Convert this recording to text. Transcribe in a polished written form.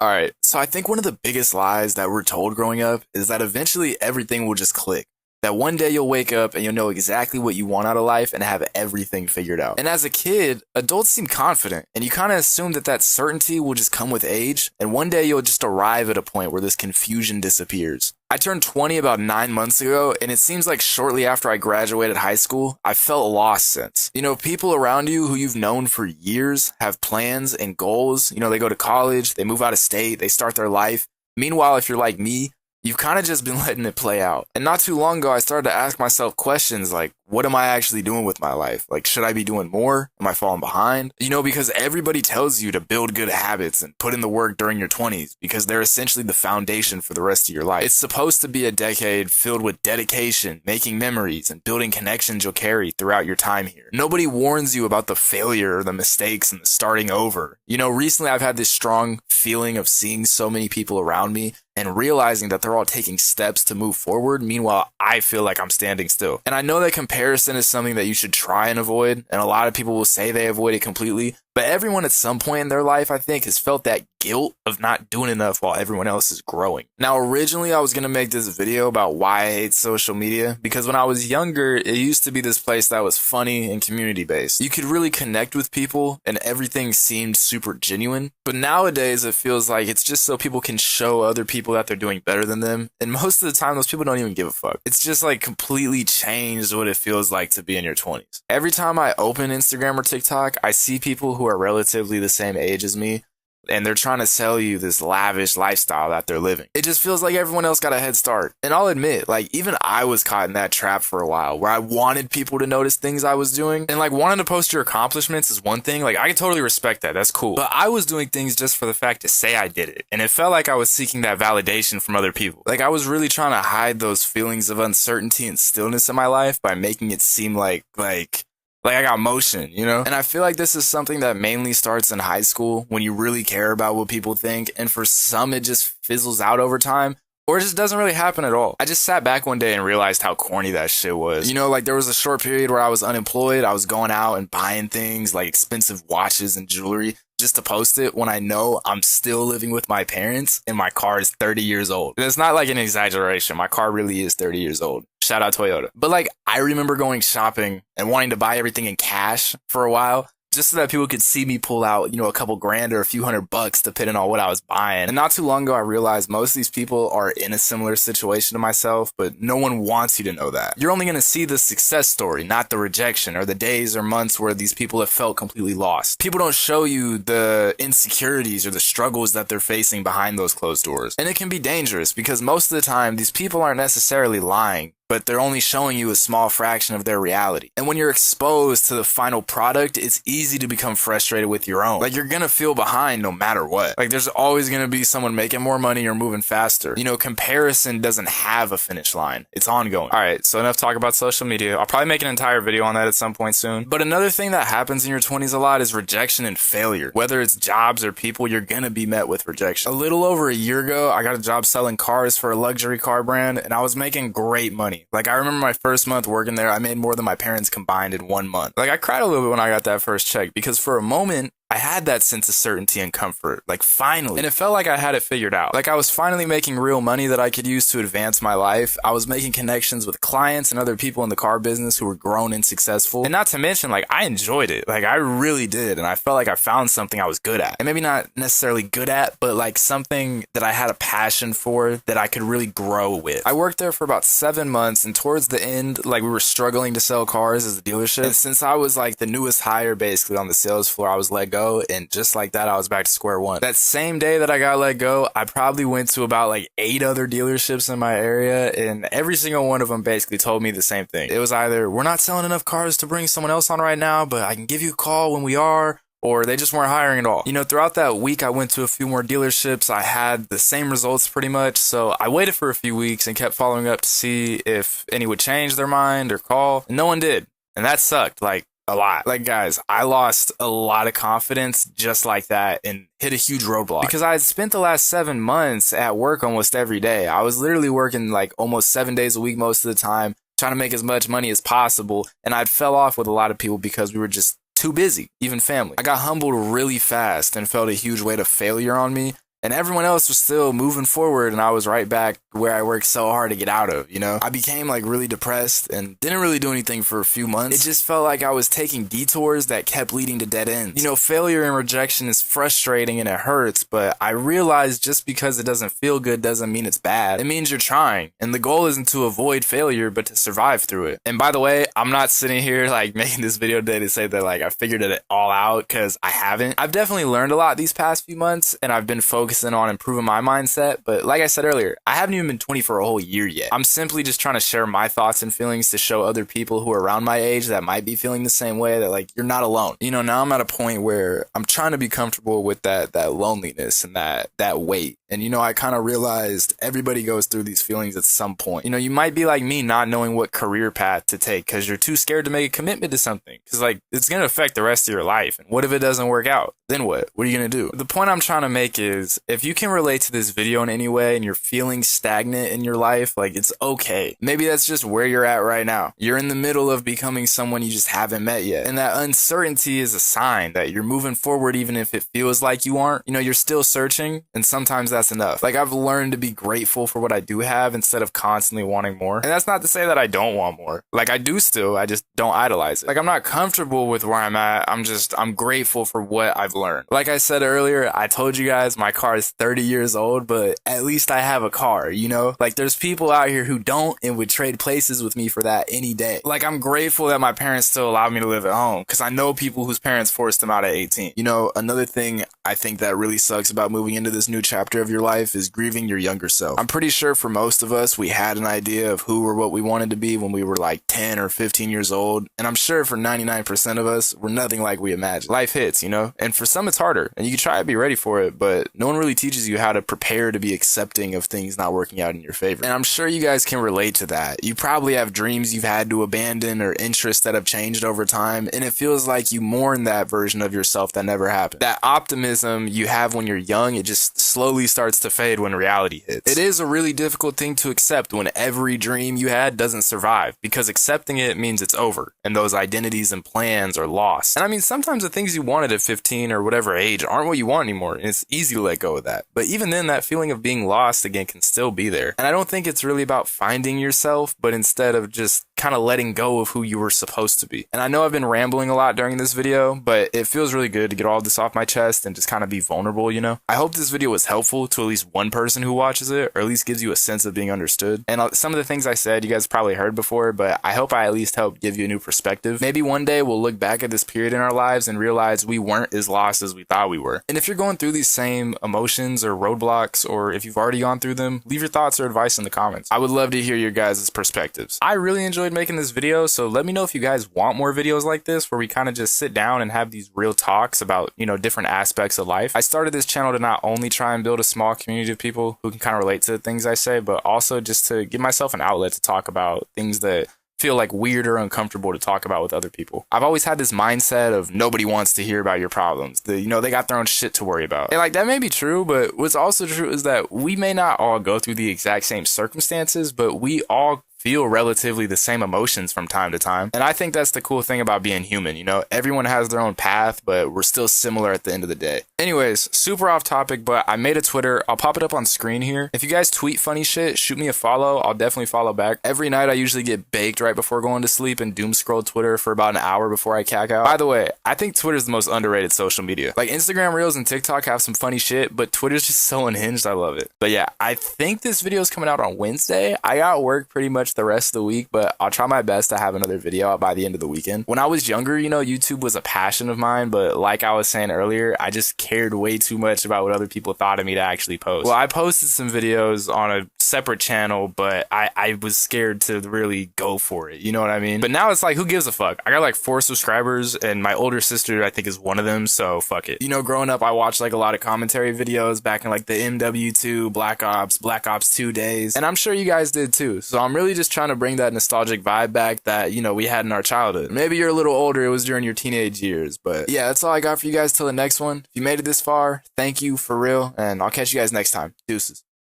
All right. So I think one of the biggest lies that we're told growing up is that eventually everything will just click. That one day you'll wake up and you'll know exactly what you want out of life and have everything figured out. And as a kid, adults seem confident, and you kind of assume that that certainty will just come with age, and one day you'll just arrive at a point where this confusion disappears. I turned 20 about 9 months ago, and it seems like shortly after I graduated high school, I felt lost since. People around you who you've known for years have plans and goals. They go to college, they move out of state, they start their life. Meanwhile, if you're like me, you've kind of just been letting it play out. And not too long ago, I started to ask myself questions like, what am I actually doing with my life? Like, should I be doing more? Am I falling behind? Because everybody tells you to build good habits and put in the work during your 20s because they're essentially the foundation for the rest of your life. It's supposed to be a decade filled with dedication, making memories, and building connections you'll carry throughout your time here. Nobody warns you about the failure or the mistakes and the starting over. Recently I've had this strong feeling of seeing so many people around me and realizing that they're all taking steps to move forward. Meanwhile, I feel like I'm standing still. And I know that comparison is something that you should try and avoid. And a lot of people will say they avoid it completely. But everyone at some point in their life, I think, has felt that guilt of not doing enough while everyone else is growing. Now, originally, I was going to make this video about why I hate social media, because when I was younger, it used to be this place that was funny and community-based. You could really connect with people, and everything seemed super genuine. But nowadays, it feels like it's just so people can show other people that they're doing better than them. And most of the time, those people don't even give a fuck. It's just like completely changed what it feels like to be in your 20s. Every time I open Instagram or TikTok, I see people who are relatively the same age as me, and they're trying to sell you this lavish lifestyle that they're living. It just feels like everyone else got a head start. And I'll admit, like, even I was caught in that trap for a while where I wanted people to notice things I was doing. And like, wanting to post your accomplishments is one thing. Like, I can totally respect that. That's cool. But I was doing things just for the fact to say I did it. And it felt like I was seeking that validation from other people. Like, I was really trying to hide those feelings of uncertainty and stillness in my life by making it seem like I got motion, And I feel like this is something that mainly starts in high school when you really care about what people think. And for some, it just fizzles out over time, or it just doesn't really happen at all. I just sat back one day and realized how corny that shit was. There was a short period where I was unemployed. I was going out and buying things like expensive watches and jewelry just to post it when I know I'm still living with my parents and my car is 30 years old. And it's not like an exaggeration. My car really is 30 years old. Shout out Toyota. But like, I remember going shopping and wanting to buy everything in cash for a while, just so that people could see me pull out, a couple grand or a few $100 depending on what I was buying. And not too long ago, I realized most of these people are in a similar situation to myself, but no one wants you to know that. You're only going to see the success story, not the rejection or the days or months where these people have felt completely lost. People don't show you the insecurities or the struggles that they're facing behind those closed doors. And it can be dangerous because most of the time, these people aren't necessarily lying, but they're only showing you a small fraction of their reality. And when you're exposed to the final product, it's easy to become frustrated with your own. Like, you're gonna feel behind no matter what. Like, there's always gonna be someone making more money or moving faster. Comparison doesn't have a finish line. It's ongoing. All right, so enough talk about social media. I'll probably make an entire video on that at some point soon. But another thing that happens in your 20s a lot is rejection and failure. Whether it's jobs or people, you're gonna be met with rejection. A little over a year ago, I got a job selling cars for a luxury car brand, and I was making great money. Like, I remember my first month working there, I made more than my parents combined in 1 month. Like, I cried a little bit when I got that first check because for a moment, I had that sense of certainty and comfort, like finally. And it felt like I had it figured out. Like I was finally making real money that I could use to advance my life. I was making connections with clients and other people in the car business who were grown and successful. And not to mention, like, I enjoyed it. Like, I really did. And I felt like I found something I was good at. And maybe not necessarily good at, but like something that I had a passion for that I could really grow with. I worked there for about 7 months, and towards the end, like, we were struggling to sell cars as a dealership. And since I was like the newest hire basically on the sales floor, I was let go. And just like that, I was back to square one. That same day that I got let go, I probably went to about like 8 other dealerships in my area, and every single one of them basically told me the same thing. It was either, we're not selling enough cars to bring someone else on right now, but I can give you a call when we are, or they just weren't hiring at all. Throughout that week, I went to a few more dealerships. I had the same results pretty much. So I waited for a few weeks and kept following up to see if any would change their mind or call. And no one did. And that sucked. Like, a lot. Like, guys, I lost a lot of confidence just like that and hit a huge roadblock because I had spent the last 7 months at work almost every day. I was literally working like almost 7 days a week most of the time, trying to make as much money as possible. And I'd fell off with a lot of people because we were just too busy, even family. I got humbled really fast and felt a huge weight of failure on me. and everyone else was still moving forward, and I was right back where I worked so hard to get out of, you know? I became like really depressed and didn't really do anything for a few months. It just felt like I was taking detours that kept leading to dead ends. You know, failure and rejection is frustrating and it hurts, but I realized just because it doesn't feel good doesn't mean it's bad. It means you're trying, and the goal isn't to avoid failure, but to survive through it. And by the way, I'm not sitting here like making this video today to say that like I figured it all out, because I haven't. I've definitely learned a lot these past few months, and I've been focusing on improving my mindset, but like I said earlier, I haven't even been 20 for a whole year yet. I'm simply just trying to share my thoughts and feelings to show other people who are around my age that might be feeling the same way, that like, you're not alone. You know, now I'm at a point where I'm trying to be comfortable with that loneliness and that weight. And, you know, I kind of realized everybody goes through these feelings at some point. You know, you might be like me, not knowing what career path to take because you're too scared to make a commitment to something. Because, like, it's going to affect the rest of your life. And what if it doesn't work out? Then what? What are you going to do? The point I'm trying to make is, if you can relate to this video in any way and you're feeling stagnant in your life, like, it's okay. Maybe that's just where you're at right now. You're in the middle of becoming someone you just haven't met yet. And that uncertainty is a sign that you're moving forward even if it feels like you aren't. You know, you're still searching, and sometimes that's enough. Like, I've learned to be grateful for what I do have instead of constantly wanting more. And that's not to say that I don't want more. Like, I do still, I just don't idolize it. Like, I'm not comfortable with where I'm at. I'm grateful for what I've learned. Like I said earlier, I told you guys my car is 30 years old, but at least I have a car, you know? Like, there's people out here who don't and would trade places with me for that any day. Like, I'm grateful that my parents still allow me to live at home, because I know people whose parents forced them out at 18. You know, another thing I think that really sucks about moving into this new chapter of your life is grieving your younger self. I'm pretty sure for most of us, we had an idea of who or what we wanted to be when we were like 10 or 15 years old. And I'm sure for 99% of us, we're nothing like we imagined. Life hits, you know? And for some, it's harder. And you can try to be ready for it, but no one really teaches you how to prepare to be accepting of things not working out in your favor. And I'm sure you guys can relate to that. You probably have dreams you've had to abandon or interests that have changed over time, and it feels like you mourn that version of yourself that never happened. That optimism you have when you're young, it just slowly starts to fade when reality hits. It is a really difficult thing to accept when every dream you had doesn't survive, because accepting it means it's over, and those identities and plans are lost. And I mean, sometimes the things you wanted at 15 or whatever age aren't what you want anymore, and it's easy to let go of that. But even then, that feeling of being lost again can still be there. And I don't think it's really about finding yourself, but instead of just kind of letting go of who you were supposed to be. And I know I've been rambling a lot during this video, but it feels really good to get all this off my chest and just kind of be vulnerable, you know? I hope this video was helpful to at least one person who watches it, or at least gives you a sense of being understood. And some of the things I said, you guys probably heard before, but I hope I at least helped give you a new perspective. Maybe one day we'll look back at this period in our lives and realize we weren't as lost as we thought we were. And if you're going through these same emotions or roadblocks, or if you've already gone through them, leave your thoughts or advice in the comments. I would love to hear your guys' perspectives. I really enjoyed making this video, so let me know if you guys want more videos like this where we kind of just sit down and have these real talks about, you know, different aspects of life. I started this channel to not only try and build a small community of people who can kind of relate to the things I say, but also just to give myself an outlet to talk about things that feel like weird or uncomfortable to talk about with other people. I've always had this mindset of nobody wants to hear about your problems. You know, they got their own shit to worry about. And like, that may be true, but what's also true is that we may not all go through the exact same circumstances, but we all feel relatively the same emotions from time to time. And I think that's the cool thing about being human, you know? Everyone has their own path, but we're still similar at the end of the day. Anyways, super off topic, but I made a Twitter. I'll pop it up on screen here. If you guys tweet funny shit, shoot me a follow. I'll definitely follow back. Every night I usually get baked right before going to sleep and doom scroll Twitter for about an hour before I cack out. By the way, I think Twitter's the most underrated social media. Like, Instagram Reels and TikTok have some funny shit, but Twitter's just so unhinged. I love it. But yeah, I think this video is coming out on Wednesday. I got work pretty much the rest of the week, but I'll try my best to have another video out by the end of the weekend. When I was younger, you know, YouTube was a passion of mine, but like I was saying earlier, I just cared way too much about what other people thought of me to actually post. Well, I posted some videos on a separate channel, but I was scared to really go for it. You know what I mean? But now it's like, who gives a fuck? I got like 4 subscribers, and my older sister, I think, is one of them, so fuck it. You know, growing up, I watched like a lot of commentary videos back in like the MW2, Black Ops 2 days, and I'm sure you guys did too. So I'm really just trying to bring that nostalgic vibe back that, you know, we had in our childhood. Maybe you're a little older, it was during your teenage years, but yeah, that's all I got for you guys till the next one. If you made it this far, thank you for real, and I'll catch you guys next time. Deuces.